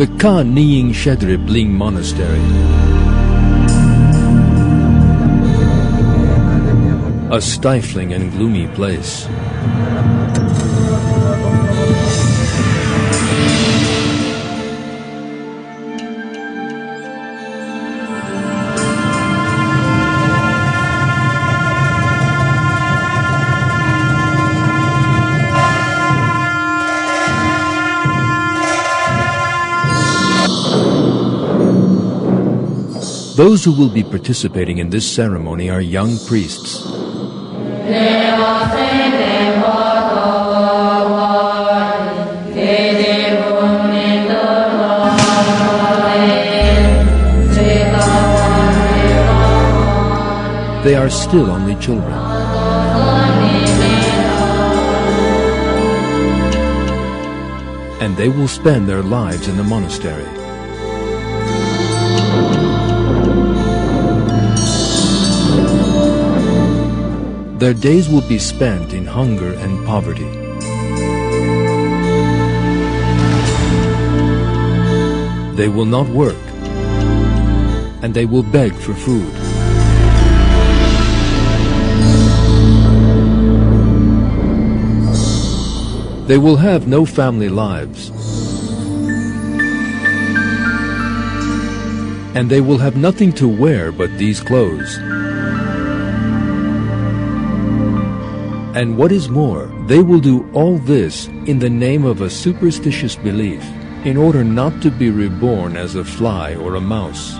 the Ka Nying Shedrip Ling Monastery. A stifling and gloomy place. Those who will be participating in this ceremony are young priests. They are still only children. And they will spend their lives in the monastery. Their days will be spent in hunger and poverty. They will not work, and they will beg for food. They will have no family lives, and they will have nothing to wear but these clothes. And what is more, they will do all this in the name of a superstitious belief, in order not to be reborn as a fly or a mouse.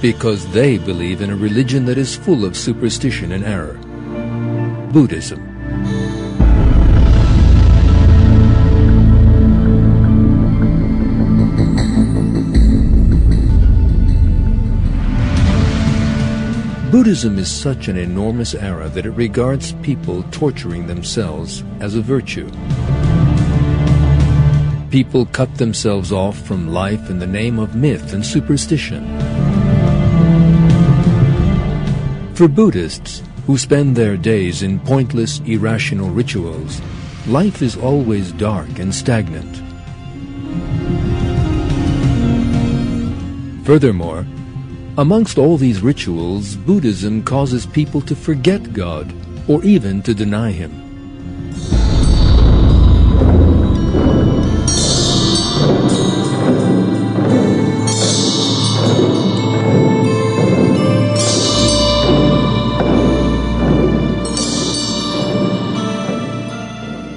Because they believe in a religion that is full of superstition and error. Buddhism. Buddhism is such an enormous error that it regards people torturing themselves as a virtue. People cut themselves off from life in the name of myth and superstition. For Buddhists, who spend their days in pointless, irrational rituals, life is always dark and stagnant. Furthermore, amongst all these rituals, Buddhism causes people to forget God, or even to deny Him.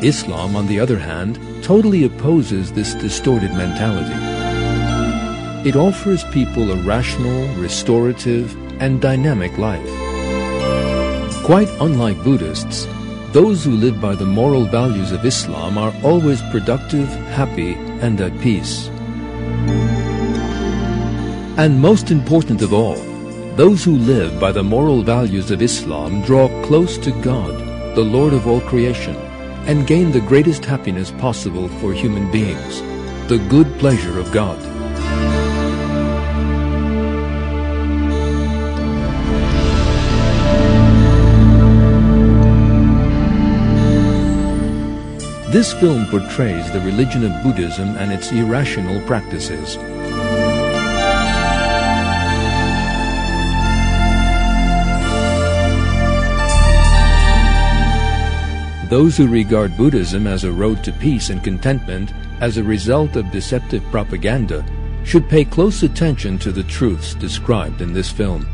Islam, on the other hand, totally opposes this distorted mentality. It offers people a rational, restorative, and dynamic life. Quite unlike Buddhists, those who live by the moral values of Islam are always productive, happy, and at peace. And most important of all, those who live by the moral values of Islam draw close to God, the Lord of all creation, and gain the greatest happiness possible for human beings, the good pleasure of God. This film portrays the religion of Buddhism and its irrational practices. Those who regard Buddhism as a road to peace and contentment as a result of deceptive propaganda should pay close attention to the truths described in this film.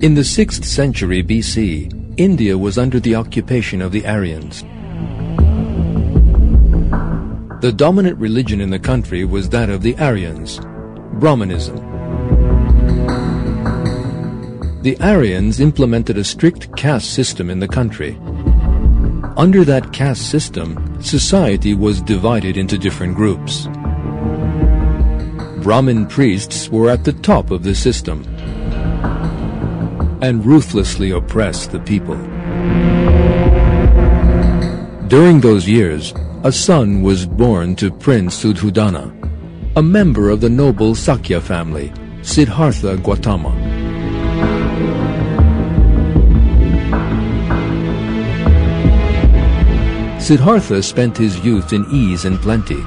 In the 6th century BC, India was under the occupation of the Aryans. The dominant religion in the country was that of the Aryans, Brahmanism. The Aryans implemented a strict caste system in the country. Under that caste system, society was divided into different groups. Brahmin priests were at the top of the system and ruthlessly oppressed the people. During those years, a son was born to Prince Suddhodana, a member of the noble Sakya family, Siddhartha Gautama. Siddhartha spent his youth in ease and plenty.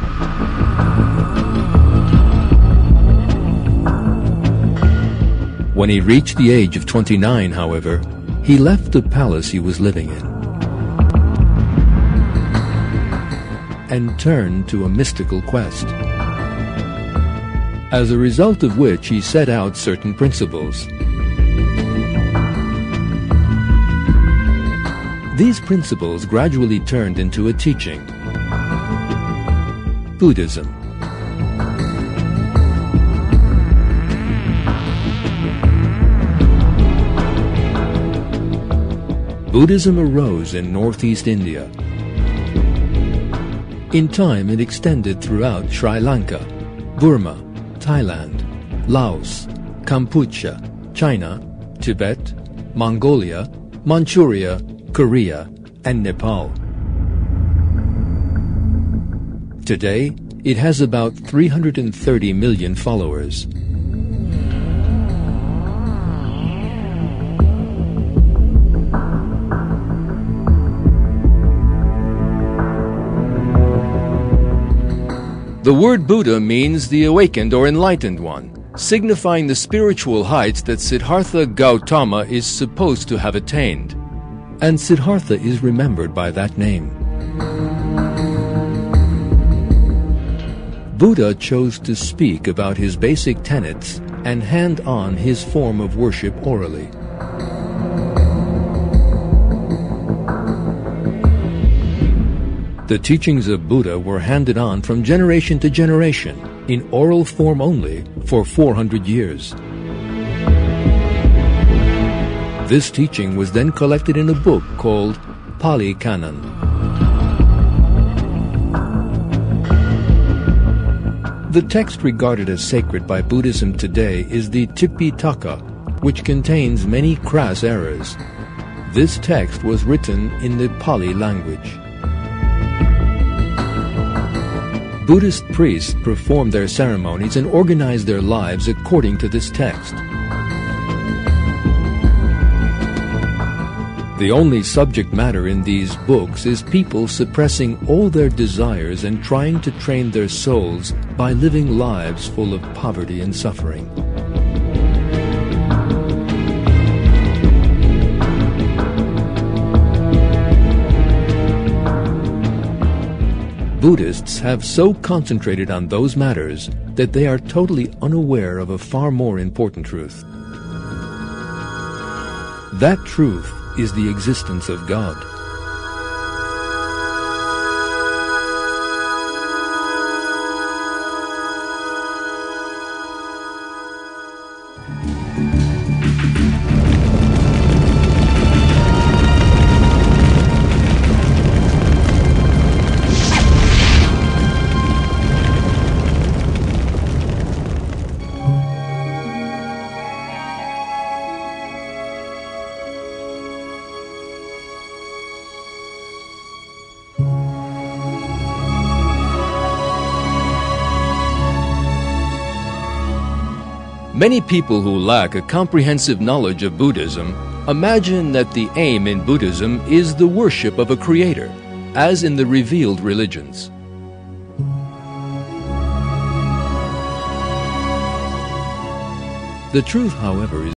When he reached the age of 29, however, he left the palace he was living in and turned to a mystical quest, as a result of which he set out certain principles. These principles gradually turned into a teaching, Buddhism. Buddhism arose in northeast India. In time, it extended throughout Sri Lanka, Burma, Thailand, Laos, Kampuchea, China, Tibet, Mongolia, Manchuria, Korea, and Nepal. Today, it has about 330 million followers. The word Buddha means the awakened or enlightened one, signifying the spiritual heights that Siddhartha Gautama is supposed to have attained. And Siddhartha is remembered by that name. Buddha chose to speak about his basic tenets and hand on his form of worship orally. The teachings of Buddha were handed on from generation to generation, in oral form only, for 400 years. This teaching was then collected in a book called Pali Canon. The text regarded as sacred by Buddhism today is the Tipitaka, which contains many crass errors. This text was written in the Pali language. Buddhist priests performed their ceremonies and organized their lives according to this text. The only subject matter in these books is people suppressing all their desires and trying to train their souls by living lives full of poverty and suffering. Buddhists have so concentrated on those matters that they are totally unaware of a far more important truth. That truth is the existence of God. Many people who lack a comprehensive knowledge of Buddhism imagine that the aim in Buddhism is the worship of a creator, as in the revealed religions. The truth, however, is